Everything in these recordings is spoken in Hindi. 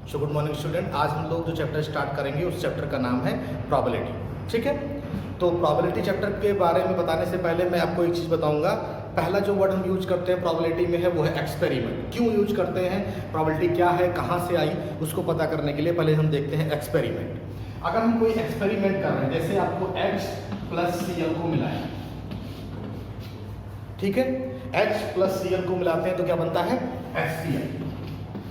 सो गुड मॉर्निंग स्टूडेंट, आज हम लोग जो चैप्टर स्टार्ट करेंगे उस चैप्टर का नाम है प्रोबेबिलिटी। ठीक है, तो प्रोबेबिलिटी चैप्टर के बारे में बताने से पहले मैं आपको एक चीज़ बताऊंगा। पहला जो वर्ड हम यूज करते हैं प्रोबेबिलिटी में है वो है एक्सपेरिमेंट। क्यों यूज करते हैं, प्रोबेबिलिटी क्या है, कहाँ से आई, उसको पता करने के लिए पहले हम देखते हैं एक्सपेरिमेंट। अगर हम कोई एक्सपेरिमेंट कर रहे हैं, जैसे आपको H प्लस Cl को मिला है, ठीक है, H प्लस Cl को मिलाते हैं तो क्या बनता है HCl।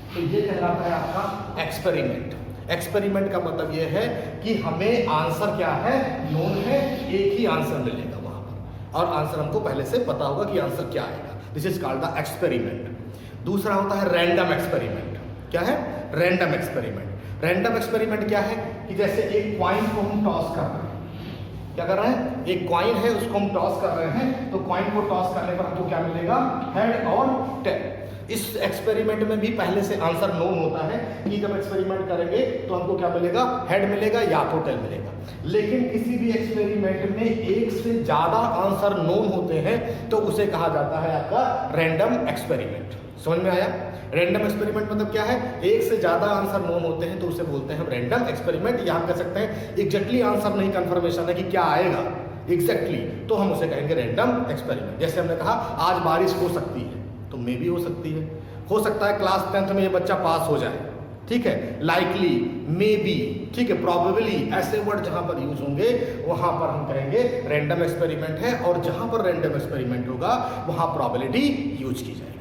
तो ये कहलाता है आपका एक्सपेरिमेंट। एक्सपेरिमेंट का मतलब ये है कि हमें आंसर क्या है, नोन है, एक ही आंसर मिलेगा वहां पर, और आंसर हमको पहले से पता होगा कि आंसर क्या आएगा। This is called the experiment. दूसरा होता है रैंडम एक्सपेरिमेंट। क्या है, रैंडम एक्सपेरिमेंट। रैंडम एक्सपेरिमेंट क्या है कि जैसे एक कॉइन को हम टॉस कर रहे हैं, क्या कर रहे हैं, एक कॉइन है उसको हम टॉस कर रहे हैं, तो कॉइन को टॉस करने पर हमको क्या मिलेगा, हेड और टेल। इस एक्सपेरिमेंट में भी पहले से आंसर नोन होता है कि जब एक्सपेरिमेंट करेंगे तो हमको क्या मिलेगा, हेड मिलेगा या तो टेल मिलेगा। लेकिन किसी भी एक्सपेरिमेंट में एक से ज्यादा आंसर नोन होते हैं तो उसे कहा जाता है आपका रैंडम एक्सपेरिमेंट। समझ में आया? रैंडम एक्सपेरिमेंट मतलब क्या है, एक से ज्यादा आंसर नोन होते हैं तो उसे बोलते हैं रैंडम एक्सपेरिमेंट। या हम कह सकते हैं एग्जैक्टली आंसर नहीं, कंफर्मेशन है कि क्या आएगा एग्जैक्टली, तो हम उसे कहेंगे रैंडम एक्सपेरिमेंट। जैसे हमने कहा आज बारिश हो सकती है, तो मे भी हो सकती है, हो सकता है क्लास 10th में ये बच्चा पास हो जाए, ठीक है, लाइकली, मे बी, ठीक है, प्रोबेबली, ऐसे वर्ड जहां पर यूज होंगे वहां पर हम कहेंगे रैंडम एक्सपेरिमेंट है। और जहां पर रैंडम एक्सपेरिमेंट होगा वहां प्रोबेबिलिटी यूज की जाएगी।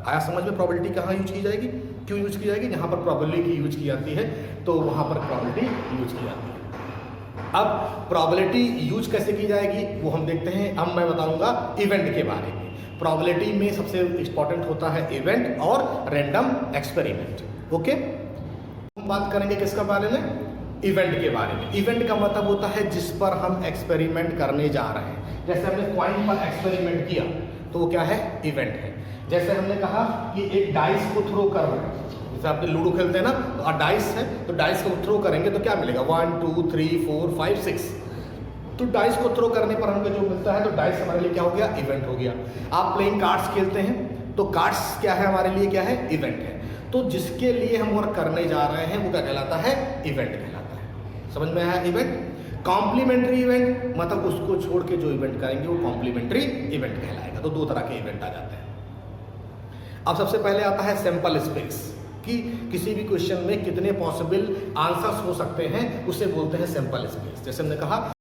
आया समझ में? प्रोबेबिलिटी कहाँ यूज की जाएगी, क्यों यूज की जाएगी, जहां पर प्रोबेबिलिटी यूज की जाती है तो वहां पर प्रोबेबिलिटी यूज की जाती है। अब प्रोबेबिलिटी यूज कैसे की जाएगी वो हम देखते हैं। अब मैं बताऊंगा इवेंट के बारे में। प्रोबेबिलिटी में सबसे इंपॉर्टेंट होता है इवेंट और रैंडम एक्सपेरिमेंट। ओके, हम बात करेंगे किसका बारे में, इवेंट के बारे में। इवेंट का मतलब होता है जिस पर हम एक्सपेरिमेंट करने जा रहे हैं। जैसे हमने कॉइन पर एक्सपेरिमेंट किया तो वो क्या है, इवेंट है। जैसे हमने कहा कि एक डाइस को थ्रो कर रहे हैं, जैसे आपने लूडो खेलते हैं ना, तो डाइस है तो डाइस को थ्रो करेंगे तो क्या मिलेगा, 1 2 3 4 5 6। तो डाइस को थ्रो करने पर हमको जो मिलता है, तो डाइस हमारे लिए क्या हो गया, इवेंट हो गया। आप प्लेइंग कार्ड्स खेलते हैं तो कार्ड्स क्या है हमारे लिए, क्या है, इवेंट है। तो जिसके लिए हम वर्क करने जा रहे हैं वो क्या कहलाता है, इवेंट कहलाता है। समझ में आया? इवेंट। कॉम्प्लीमेंट्री इवेंट मतलब उसको छोड़ के जो इवेंट करेंगे वो कॉम्प्लीमेंट्री इवेंट कहलाएगा। तो दो तरह के इवेंट आ जाते हैं। अब सबसे पहले आता है सैंपल स्पेस, कि किसी भी क्वेश्चन में कितने पॉसिबल आंसर्स हो सकते हैं उसे बोलते हैं सैंपल स्पेस। जैसे हमने कहा,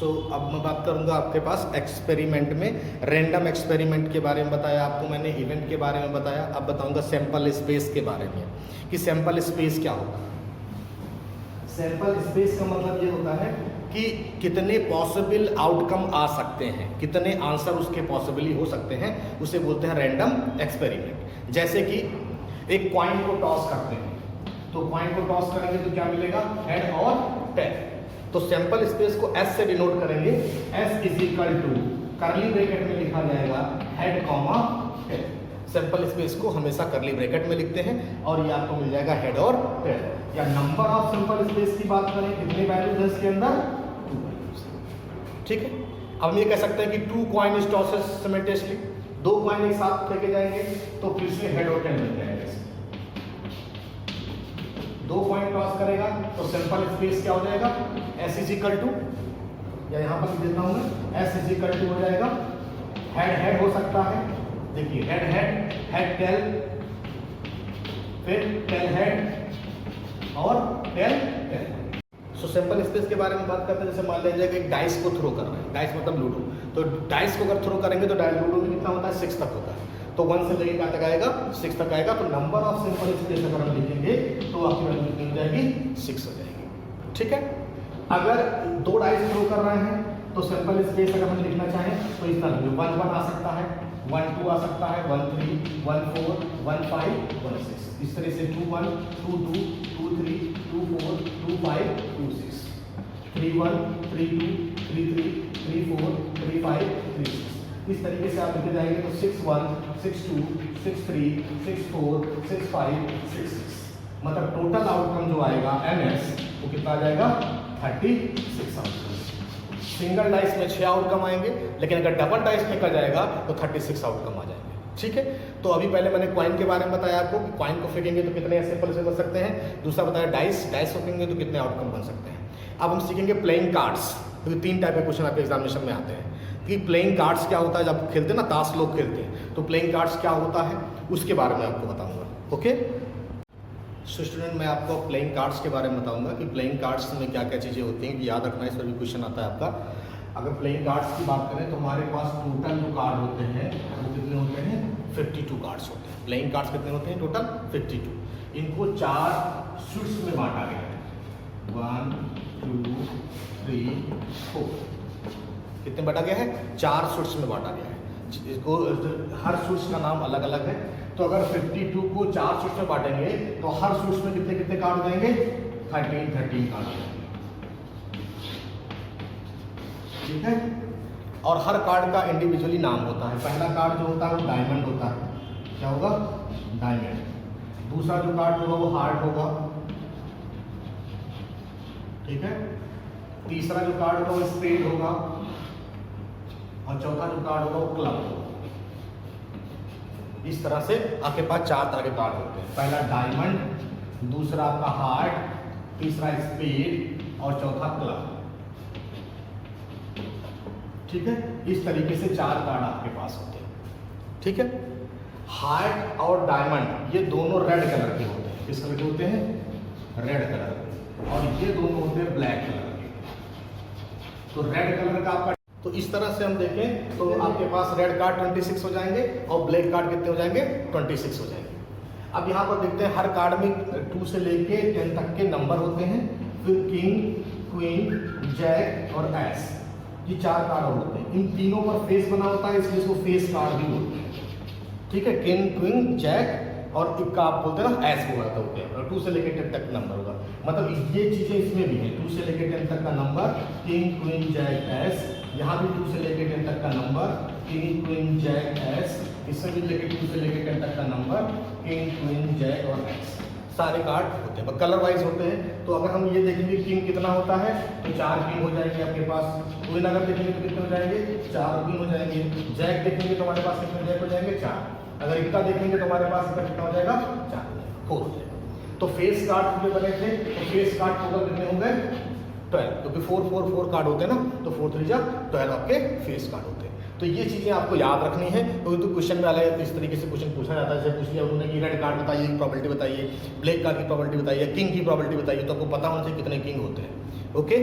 अब मैं बात करूंगा आपके पास एक्सपेरिमेंट में रैंडम एक्सपेरिमेंट के बारे में बताया आपको मैंने, इवेंट के बारे में बताया। अब बताऊंगा सैंपल स्पेस के बारे में कि सैंपल स्पेस क्या होता है। सैंपल स्पेस का मतलब ये होता है कि कितने पॉसिबल आउटकम आ सकते हैं, कितने आंसर उसके पॉसिबली हो सकते हैं, उसे बोलते हैं रैंडम एक्सपेरिमेंट। जैसे कि एक कॉइन को टॉस करते हैं, तो कॉइन को टॉस करेंगे तो क्या मिलेगा, हेड और टेल। तो सैंपल स्पेस को S से डिनोट करेंगे, S is equal to curly bracket में लिखा जाएगा head comma tail. Sample space को हमेशा करली ब्रैकेट में लिखते हैं और ये आपको मिल जाएगा हेड और टेल। या नंबर ऑफ सैंपल स्पेस की बात करें, कितने वैल्यूज है इसके अंदर, 2 वैल्यूज। ठीक है, अब हम ये कह सकते हैं कि 2 coin is tosses simultaneously, 2 coin एक साथ फेंके जाएंगे तो फिर से हेड और टेल मिल जाएगा। 2 कॉइन टॉस करेगा तो सैंपल स्पेस क्या हो जाएगा, S इज इक्वल टू, या यहाँ पर लिख देता हूँ मैं, S इज इक्वल टू हो जाएगा हेड हेड हो सकता है, देखिए हेड हेड, हेड टेल, फिर टेल हेड और टेल टेल। सो सैंपल स्पेस के बारे में बात करते हैं। जैसे मान लीजिए कि एक डाइस को थ्रो कर रहे हैं, डाइस मतलब लूडो, तो डाइस को अगर थ्रो करेंगे तो लूडो में कितना होता है, 6 तक होता है। तो 1 से लेकर क्या तक आएगा, 6 तक आएगा। तो नंबर ऑफ सैंपल स्पेस अगर हम लिखेंगे तो आपकी वैल्यू मिल जाएगी 6 हो जाएगी। ठीक है, अगर 2 डाइस थ्रो कर रहे हैं तो सैंपल स्पेस अगर हम लिखना चाहें तो इस तरह 1 1 आ सकता है, 1 2 आ सकता है, 1 3 1 4 1 5 1 6, इस तरह से 2 1 2 2 2 3 2 4 2 5 2 6, 3 1 3 2 3 3 3 4 3 5 3 6। इस तरीके से आप लिखे जाएंगे तो 6 1 6 2 6 3 6 4 6 5 6 6, मतलब टोटल आउटकम जो आएगा MS वो कितना आ जाएगा, 36 आउटकम। सिंगल डाइस में 6 आउटकम आएंगे, लेकिन अगर डबल डाइस फेंका जाएगा तो 36 आउटकम आ जाएंगे। ठीक है। तो अभी पहले मैंने कॉइन के बारे में बताया आपको कि कॉइन को फेंकेंगे तो कितने ऐसे पल से बन सकते हैं। दूसरा बताया डाइस को फेंकेंगे तो कितने आउटकम बन सकते हैं। अब हम सीखेंगे प्लेइंग कार्ड्स, क्योंकि 3 टाइप के क्वेश्चन आपके एग्जामिनेशन में आते हैं कि प्लेइंग कार्ड्स क्या होता है। जब खेलते हैं ना ताश लोग खेलते हैं, तो प्लेइंग कार्ड्स क्या होता है उसके बारे में आपको बताऊँगा। ओके सो स्टूडेंट, मैं आपको प्लेइंग कार्ड्स के बारे में बताऊँगा कि प्लेइंग कार्ड्स में क्या क्या चीज़ें होती हैं, कि याद रखना, इस पर भी क्वेश्चन आता है आपका। अगर प्लेइंग कार्ड्स की बात करें तो हमारे पास टोटल जो कार्ड होते हैं वो कितने होते हैं, 52 कार्ड्स होते हैं। प्लेइंग कार्ड्स कितने होते हैं, टोटल 52। इनको 4 सूट्स में बांटा गया है, 1 2 3 4। कितने बांटा गया है, 4 सूट्स में बांटा गया है। इसको हर सूट्स का नाम अलग अलग है। तो अगर 52 को 4 सूट्स में बांटेंगे तो हर सूट्स में कितने कितने कार्ड हो जाएंगे, 13 कार्ड हो जाएंगे। ठीक है। और हर कार्ड का इंडिविजुअली नाम होता है। पहला कार्ड जो होता है वो डायमंड होता है, क्या होगा, डायमंड। दूसरा जो कार्ड होगा वो हार्ट होगा, ठीक है। तीसरा जो कार्ड होगा वो स्पेड होगा, और चौथा जो कार्ड होगा वो क्लब होगा। इस तरह से आपके पास 4 तरह के कार्ड होते हैं। पहला डायमंड, दूसरा आपका हार्ट, तीसरा स्पेड और चौथा क्लब, ठीक है। इस तरीके से 4 कार्ड आपके पास होते हैं, ठीक है। हार्ट और डायमंड ये दोनों रेड कलर के होते हैं। किस कलर के होते हैं, रेड कलर के। और ये दोनों होते हैं ब्लैक कलर के। तो रेड कलर का आपका, तो इस तरह से हम देखें तो आपके पास रेड कार्ड 26 हो जाएंगे और ब्लैक कार्ड कितने हो जाएंगे, 26 हो जाएंगे। अब यहाँ पर देखते हैं हर कार्ड में 2 से लेके 10 तक के नंबर होते हैं। फिर किंग, क्वीन, जैक और एस, ये 4 कार्ड होते हैं। इन तीनों पर फेस बना होता है, इसलिए इसको फेस कार्ड भी बोलते हैं, ठीक है। किंग, क्वीन, जैक और इक्का आप बोलते हैं ना, एस बोला होते हैं। और 2 से लेकर 10 तक नंबर होगा, मतलब ये चीज़ें इसमें भी हैं। 2 से लेकर 10 तक का number, king, queen, jack, ace. यहाँ भी 2 से लेकर 10 तक का number, king, queen, jack, ace. इसमें भी लेकर 2 से लेकर 10 तक का नंबर, किंग, क्वीन, जैक और एस। सारे कार्ड होते हैं, कलर वाइज होते हैं। तो अगर हम ये देखेंगे किंग कितना होता है तो 4 किंग हो जाएंगे आपके पास। क्वीन अगर देखेंगे तो कितने हो जाएंगे, 4 क्वीन हो जाएंगे। जैक देखेंगे तो हमारे पास कितने जैक हो जाएंगे, 4। अगर इक्का देखेंगे तो हमारे पास कितना हो जाएगा, 4 हो जाएगा। तो फेस कार्ड पूरे बने थे, तो फेस कार्ड टोटल कितने हो गए, 12। क्योंकि 4 4 4 कार्ड होते हैं ना, तो 4 3 जा 12 आपके फेस कार्ड होते हैं। तो ये चीज़ें आपको याद रखनी है, क्योंकि तो क्वेश्चन में अलग इस तरीके से क्वेश्चन पूछा जाता है। जैसे पूछ लिया उन्होंने कि रेड कार्ड बताइए, प्रॉबिलिटी बताइए, ब्लैक कार्ड की प्रॉबिलिटी बताइए, किंग की प्रॉबिलिटी बताइए, तो आपको पता होना चाहिए कितने किंग होते हैं। ओके।